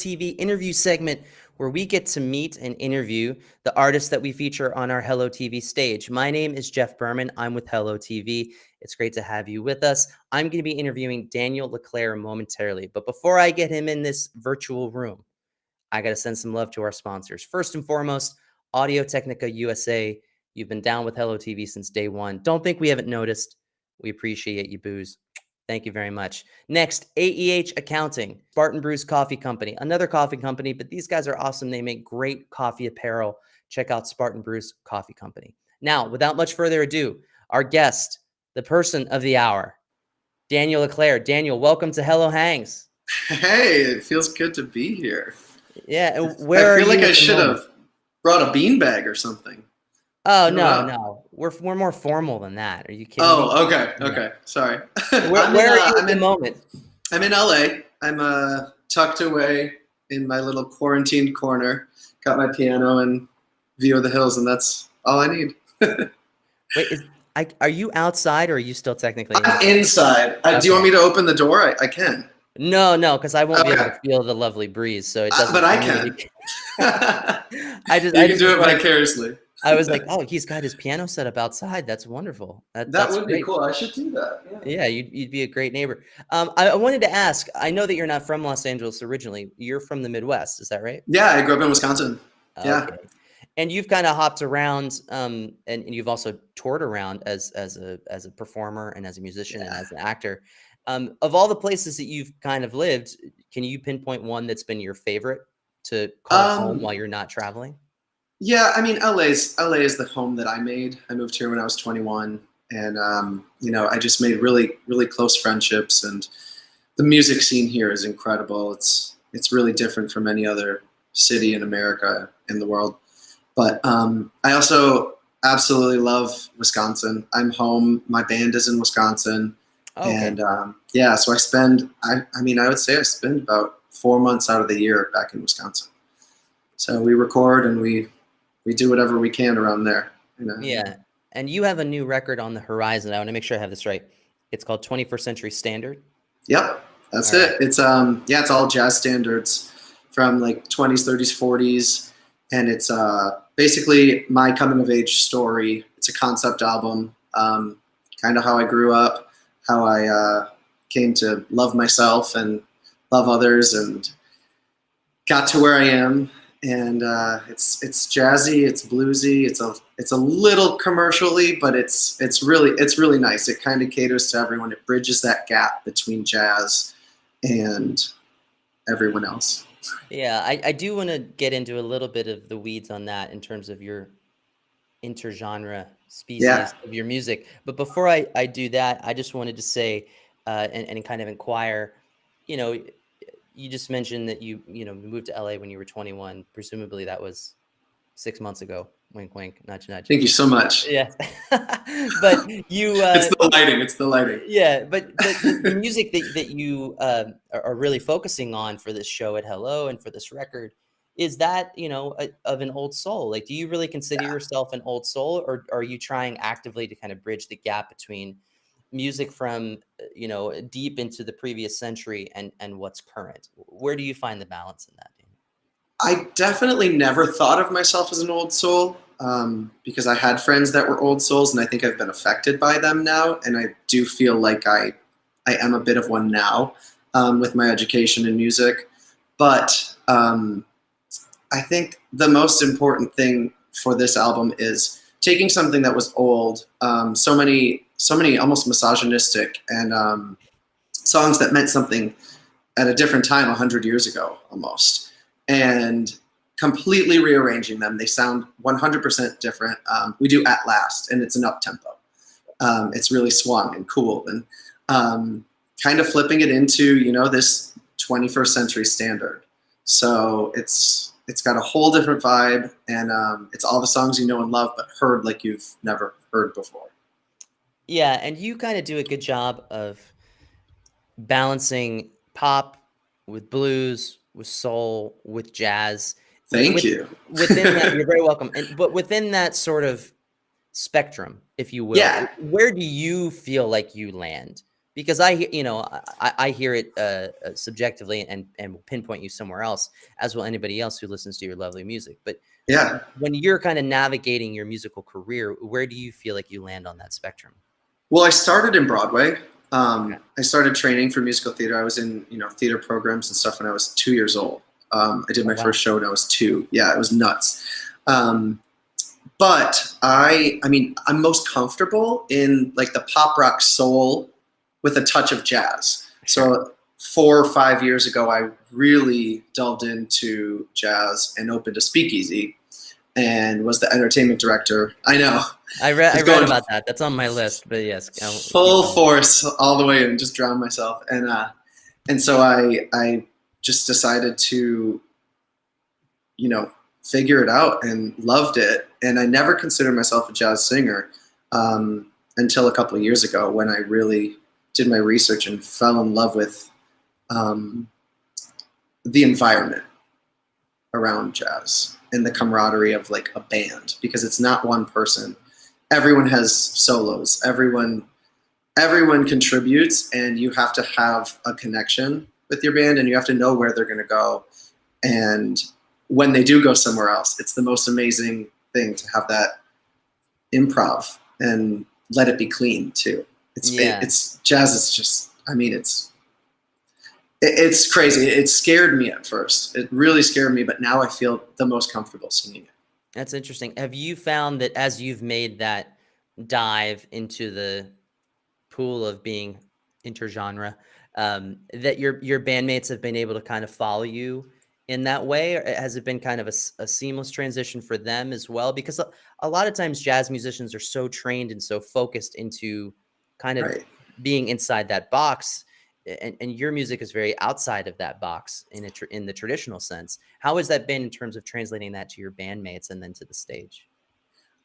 TV interview segment where we get to meet and interview the artists that we feature on our Hello TV stage. My name is Jeff Berman. I'm with Hello TV. It's great to have you with us. I'm going to be interviewing Daniel LeClaire momentarily, but before I get him in this virtual room, I got to send some love to our sponsors. First and foremost, Audio-Technica USA. You've been down with Hello TV since day one. Don't think we haven't noticed. We appreciate you, Booze. Thank you very much. Next, AEH Accounting, Spartan Brews Coffee Company, another coffee company, but these guys are awesome. They make great coffee apparel. Check out Spartan Brews Coffee Company. Now, without much further ado, our guest, the person of the hour, Daniel LeClaire. Daniel, welcome to Hello Hangs. Hey, it feels good to be here. Yeah, where I feel like I should have brought a beanbag or something. Oh, no. We're more formal than that. Are you kidding me? Oh, okay. Sorry. Where are you at the moment? I'm in LA. I'm tucked away in my little quarantined corner. Got my piano and view of the hills, and that's all I need. Wait, are you outside or are you still technically I'm inside? Okay. Do you want me to open the door? I can. No, because I won't be able to feel the lovely breeze, so it doesn't. But I can. I can do it vicariously. I was like, oh, he's got his piano set up outside. That's wonderful. That would be cool. I should do that. Yeah, you'd be a great neighbor. I wanted to ask, I know that you're not from Los Angeles originally. You're from the Midwest. Is that right? Yeah, I grew up in Wisconsin. Yeah. Okay. And you've kind of hopped around, and you've also toured around as a performer and as a musician and as an actor. Of all the places that you've kind of lived, can you pinpoint one that's been your favorite to call home while you're not traveling? Yeah, I mean, LA is the home that I made. I moved here when I was 21, and I just made really, really close friendships. And the music scene here is incredible. It's really different from any other city in America, in the world. But I also absolutely love Wisconsin. I'm home. My band is in Wisconsin. Okay. And so I spend. I would say I spend about 4 months out of the year back in Wisconsin. So we record and we do whatever we can around there. Yeah, and you have a new record on the horizon. I want to make sure I have this right. It's called 21st Century Standard. Yep, that's it. It's it's all jazz standards from like 20s, 30s, 40s, and it's basically my coming of age story. It's a concept album, kind of how I grew up, how I came to love myself and love others, and got to where I am. And it's jazzy, it's bluesy, it's a little commercially, but it's really nice. It kind of caters to everyone. It bridges that gap between jazz and everyone else. Yeah, I do want to get into a little bit of the weeds on that in terms of your intergenre species of your music. But before I do that, I just wanted to say and kind of inquire, you just mentioned that you moved to LA when you were 21. Presumably that was 6 months ago. Wink, wink, nudge, nudge. Thank you so much. Yeah. But you it's the lighting. Yeah, but the music that you are really focusing on for this show at Hello and for this record, is that, of an old soul? Like, do you really consider yourself an old soul, or are you trying actively to kind of bridge the gap between music from deep into the previous century and what's current? Where do you find the balance in that? I definitely never thought of myself as an old soul, because I had friends that were old souls, and I think I've been affected by them now, and I do feel like I am a bit of one now, with my education in music. But I think the most important thing for this album is taking something that was old, so many almost misogynistic and songs that meant something at a different time 100 years ago almost, and completely rearranging them. They sound 100% different. We do At Last, and it's an up-tempo. It's really swung and cool, and kind of flipping it into this 21st century standard. So it's got a whole different vibe, and it's all the songs you know and love, but heard like you've never heard before. Yeah, and you kind of do a good job of balancing pop with blues, with soul, with jazz. Thank you. Within that, you're very welcome. But within that sort of spectrum, if you will, where do you feel like you land? because I hear it subjectively and will pinpoint you somewhere else, as will anybody else who listens to your lovely music. But Yeah. when you're kind of navigating your musical career, where do you feel like you land on that spectrum? Well, I started in Broadway. I started training for musical theater. I was in, theater programs and stuff when I was 2 years old. I did my first show when I was 2. Yeah, it was nuts. But I'm most comfortable in like the pop rock soul with a touch of jazz. So 4 or 5 years ago, I really delved into jazz and opened a speakeasy and was the entertainment director. I know. I read about that. That's on my list, but yes. Full force all the way and just drowned myself. And so I just decided to, figure it out and loved it. And I never considered myself a jazz singer until a couple of years ago when I really did my research and fell in love with the environment around jazz and the camaraderie of like a band, because it's not one person. Everyone has solos. Everyone contributes, and you have to have a connection with your band, and you have to know where they're going to go. And when they do go somewhere else, it's the most amazing thing to have that improv and let it be clean too. It's jazz is just, it's crazy. It scared me at first. It really scared me, but now I feel the most comfortable singing it. That's interesting. Have you found that as you've made that dive into the pool of being intergenre, that your bandmates have been able to kind of follow you in that way? Or has it been kind of a seamless transition for them as well? Because a lot of times jazz musicians are so trained and so focused into kind of being inside that box. And your music is very outside of that box in the traditional sense. How has that been in terms of translating that to your bandmates and then to the stage?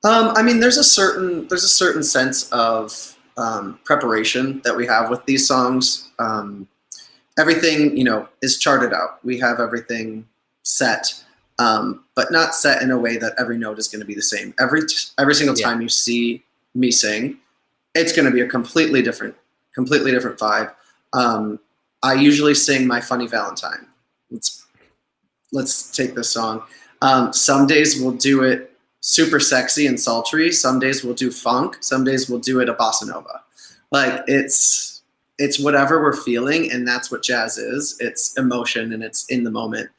There's a certain sense of preparation that we have with these songs. Everything, is charted out. We have everything set, but not set in a way that every note is going to be the same. Every single time you see me sing, it's going to be a completely different vibe. I usually sing My Funny Valentine. Let's take this song. Some days we'll do it super sexy and sultry. Some days we'll do funk. Some days we'll do it a bossa nova. Like it's whatever we're feeling, and that's what jazz is. It's emotion, and it's in the moment,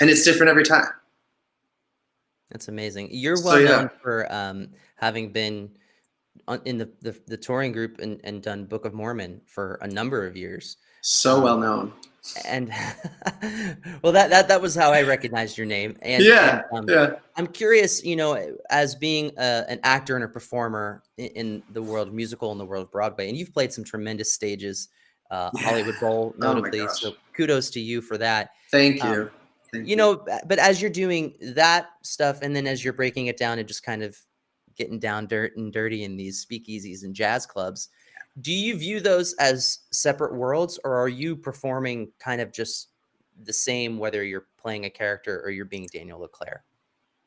and it's different every time. That's amazing. You're well known for having been in the touring group and done Book of Mormon for a number of years. So well known. And well, that was how I recognized your name. And I'm curious, as being an actor and a performer in the world of musical and the world of Broadway, and you've played some tremendous stages, Hollywood Bowl notably. So kudos to you for that. Thank you. But as you're doing that stuff, and then as you're breaking it down and just kind of getting down dirty in these speakeasies and jazz clubs, do you view those as separate worlds, or are you performing kind of just the same, whether you're playing a character or you're being Daniel LeClaire?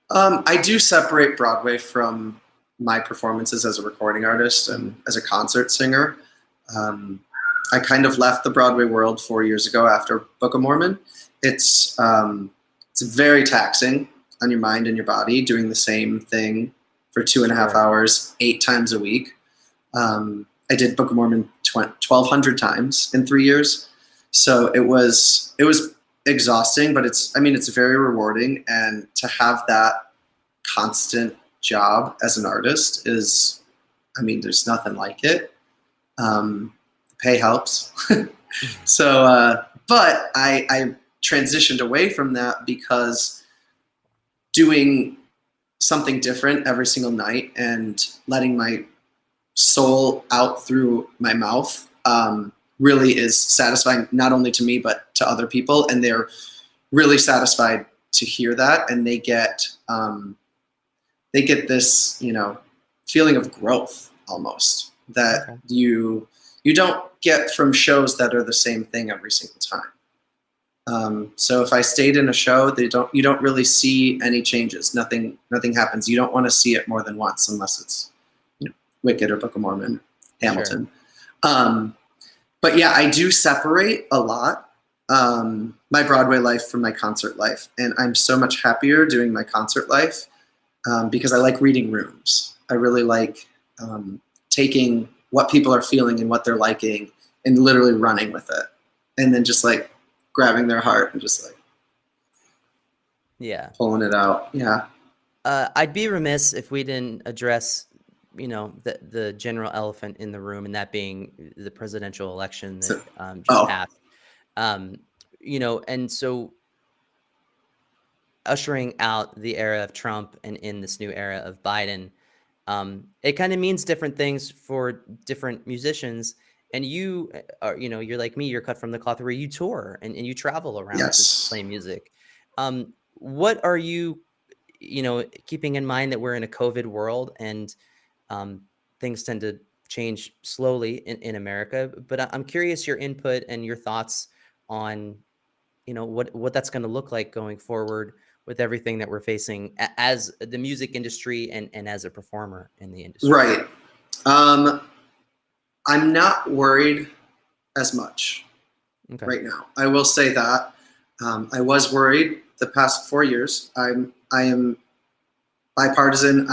I do separate Broadway from my performances as a recording artist and as a concert singer. I kind of left the Broadway world 4 years ago after Book of Mormon. It's very taxing on your mind and your body, doing the same thing for 2.5 hours, 8 times a week. I did Book of Mormon 1,200 times in 3 years. So it was exhausting, but it's very rewarding. And to have that constant job as an artist is, there's nothing like it. The pay helps. So, but I transitioned away from that because doing something different every single night and letting my soul out through my mouth really is satisfying, not only to me but to other people, and they're really satisfied to hear that, and they get this feeling of growth almost that you don't get from shows that are the same thing every single time. So if I stayed in a show, you don't really see any changes. Nothing happens. You don't want to see it more than once unless it's Wicked or Book of Mormon, Hamilton. Sure. But yeah, I do separate a lot my Broadway life from my concert life. And I'm so much happier doing my concert life because I like reading rooms. I really like taking what people are feeling and what they're liking and literally running with it. And then just like grabbing their heart and just like pulling it out. Yeah. I'd be remiss if we didn't address, the general elephant in the room, and that being the presidential election that just passed. And so ushering out the era of Trump and in this new era of Biden, it kind of means different things for different musicians. And you are, you're like me, you're cut from the cloth where you tour and you travel around to play music. What are you, keeping in mind that we're in a COVID world and things tend to change slowly in America, but I'm curious your input and your thoughts on, what that's going to look like going forward with everything that we're facing as the music industry and as a performer in the industry. Right. I'm not worried as much right now. I will say that. I was worried the past 4 years. I am bipartisan.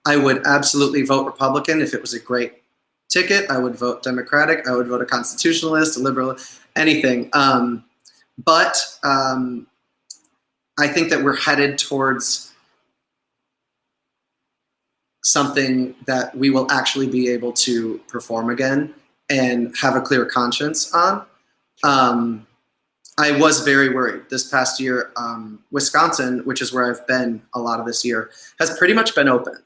I would absolutely vote Republican if it was a great ticket. I would vote Democratic. I would vote a constitutionalist, a liberal, anything. But I think that we're headed towards something that we will actually be able to perform again and have a clear conscience on. I was very worried this past year. Wisconsin, which is where I've been a lot of this year, has pretty much been open.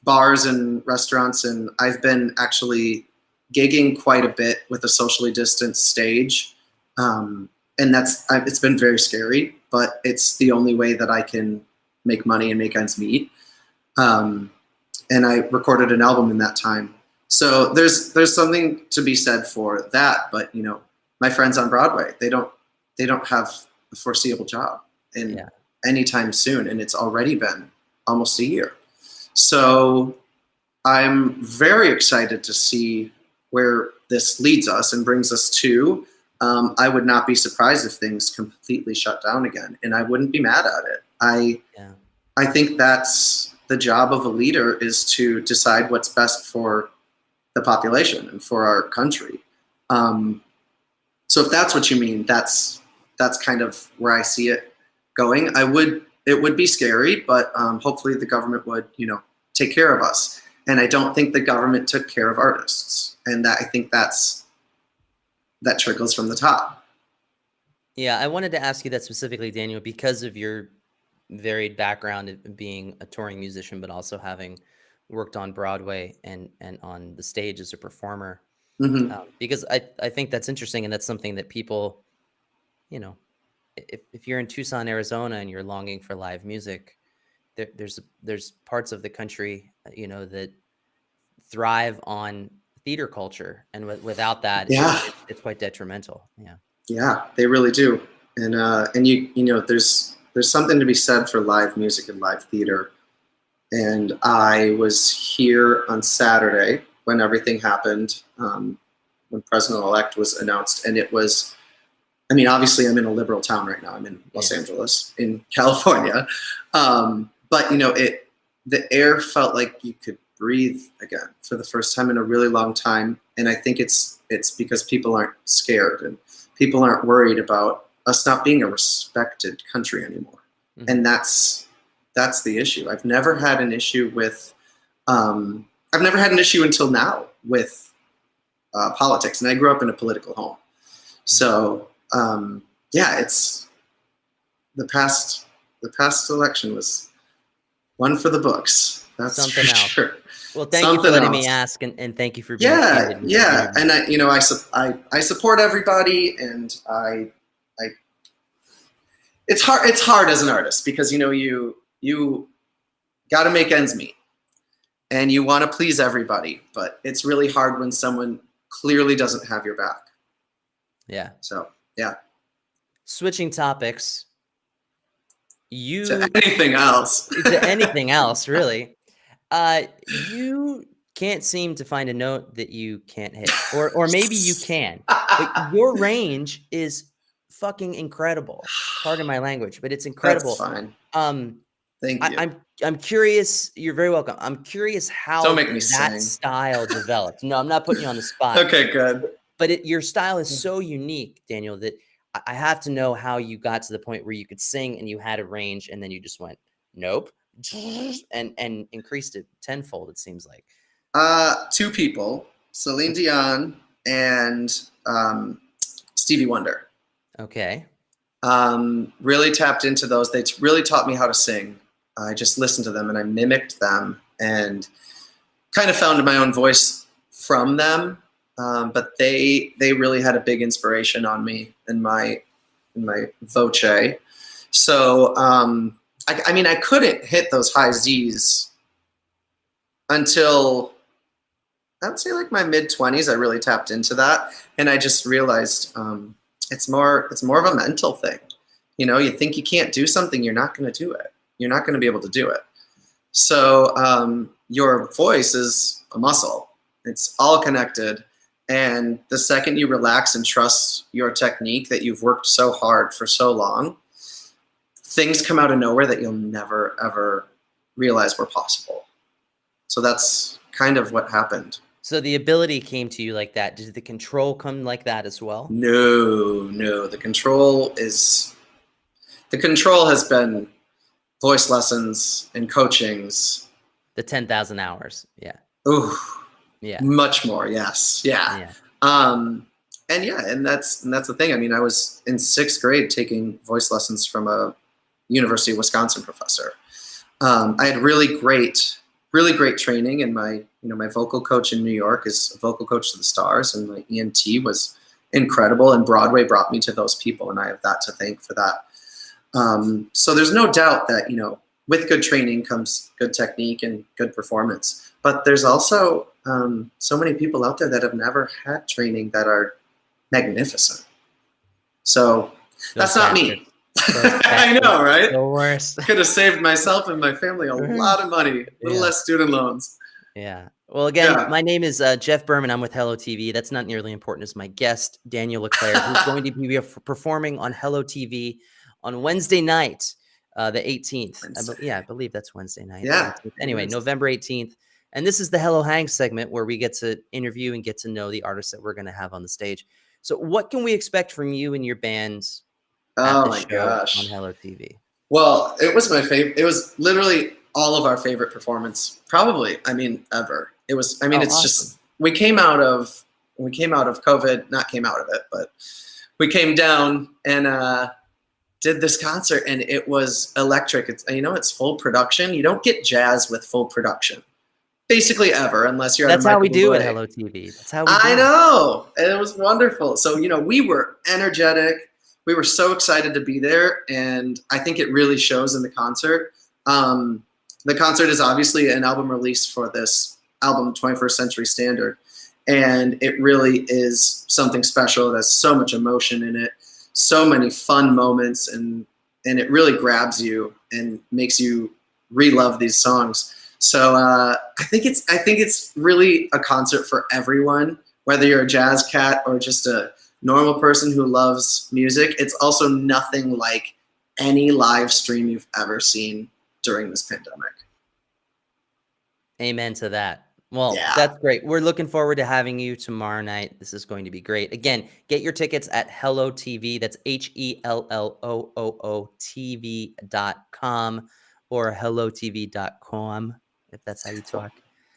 Bars and restaurants, and I've been actually gigging quite a bit with a socially distanced stage. And it's been very scary, but it's the only way that I can make money and make ends meet. And I recorded an album in that time. So there's something to be said for that. But my friends on Broadway, they don't have a foreseeable job anytime soon, and it's already been almost a year. So I'm very excited to see where this leads us and brings us to. I would not be surprised if things completely shut down again, and I wouldn't be mad at it. I think that's the job of a leader, is to decide what's best for the population and for our country. So if that's what you mean, that's kind of where I see it going. It would be scary, but hopefully the government would, take care of us. And I don't think the government took care of artists, and I think that trickles from the top. Yeah, I wanted to ask you that specifically, Daniel, because of your varied background of being a touring musician, but also having worked on Broadway and on the stage as a performer. Mm-hmm. Because I think that's interesting, and that's something that people, if you're in Tucson, Arizona, and you're longing for live music, there's parts of the country, that thrive on theater culture, and without that, it's quite detrimental. Yeah, they really do. And there's something to be said for live music and live theater. And I was here on Saturday when everything happened, when President-elect was announced, and it was, obviously I'm in a liberal town right now. I'm in Los Angeles, in California. But the air felt like you could breathe again for the first time in a really long time. And I think it's because people aren't scared and people aren't worried about us not being a respected country anymore. Mm-hmm. And that's the issue. I've never had an issue until now with politics. And I grew up in a political home. So it's the past election was one for support That's something for else. Sure. Well, thank you for letting me ask, and thank you for being candid. Yeah. And I support everybody, and it's hard as an artist because you got to make ends meet, and you want to please everybody, but it's really hard when someone clearly doesn't have your back. Yeah. So yeah. Switching topics. To anything else. To anything else, really. You can't seem to find a note that you can't hit, or maybe you can, but your range is fucking incredible. Pardon my language, but it's That's incredible. fine. Um, Thank you. I'm curious. You're very welcome. I'm curious Don't how make me that sing. style developed. No, I'm not putting you on the spot. Okay, good. But your style is so unique, Daniel, that I have to know how you got to the point where you could sing and you had a range, and then you just went, nope, and increased it tenfold, it seems like. Two people, Celine Dion and Stevie Wonder. Okay. Really tapped into those. They really taught me how to sing. I just listened to them and I mimicked them and kind of found my own voice from them. But they really had a big inspiration on me in my voce. So I mean, I couldn't hit those high Z's until I would say like my mid-20s. I really tapped into that, and I just realized it's more of a mental thing. You know, you think you can't do something, you're not going to do it. You're not going to be able to do it. So your voice is a muscle. It's all connected. And the second you relax and trust your technique that you've worked so hard for so long, things come out of nowhere that you'll never, ever realize were possible. So that's kind of what happened. So the ability came to you like that. Did the control come like that as well? No. The control has been voice lessons and coachings. The 10,000 hours. Yeah. Ooh. Yeah. Much more. Yes. Yeah. And that's the thing. I mean, I was in 6th grade taking voice lessons from a University of Wisconsin professor. I had really great training, and my vocal coach in New York is a vocal coach to the stars, and my ENT was incredible, and Broadway brought me to those people, and I have that to thank for that. So there's no doubt that, with good training comes good technique and good performance. But there's also so many people out there that have never had training that are magnificent. So that's not me. I know, right? The worst. Could have saved myself and my family a lot of money, a little less student loans. Yeah. Well, again, my name is Jeff Berman. I'm with HelloooTV. That's not nearly important as my guest, Daniel LeClaire, who's going to be performing on HelloooTV on Wednesday night, the 18th. I believe that's Wednesday night. Yeah. Anyway, November 18th. And this is the Hello Hang segment where we get to interview and get to know the artists that we're going to have on the stage. So what can we expect from you and your bands oh my gosh on HelloooTV? Well, it was my favorite. It was literally all of our favorite performance, probably. I mean, ever. It was. I mean, it's awesome. Just we came out of COVID. Not came out of it, but we came down and did this concert, and it was electric. It's it's full production. You don't get jazz with full production, basically ever, unless you're. That's how we do at HelloooTV. That's how we do. I know. It was wonderful. So we were energetic. We were so excited to be there, and I think it really shows in the concert. The concert is obviously an album release for this album, 21st Century Standard, and it really is something special. It has so much emotion in it, so many fun moments, and it really grabs you and makes you re-love these songs. So I think it's really a concert for everyone, whether you're a jazz cat or just a normal person who loves music. It's also nothing like any live stream you've ever seen during this pandemic. Amen to that. Well, That's great. We're looking forward to having you tomorrow night. This is going to be great. Again, get your tickets at HelloooTV. That's HelloooTV.com or HelloooTV.com, if that's how you talk.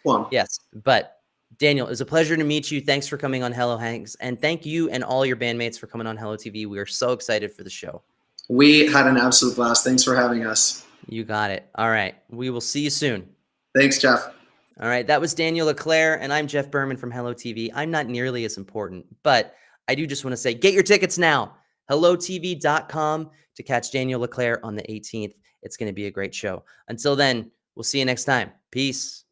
Well, yes, but Daniel, it was a pleasure to meet you. Thanks for coming on Hello Hangs, and thank you and all your bandmates for coming on HelloooTV. We are so excited for the show. We had an absolute blast. Thanks for having us. You got it. All right. We will see you soon. Thanks, Jeff. All right. That was Daniel LeClaire, and I'm Jeff Berman from HelloooTV. I'm not nearly as important, but I do just want to say, get your tickets now. HelloooTV.com to catch Daniel LeClaire on the 18th. It's going to be a great show. Until then, we'll see you next time. Peace.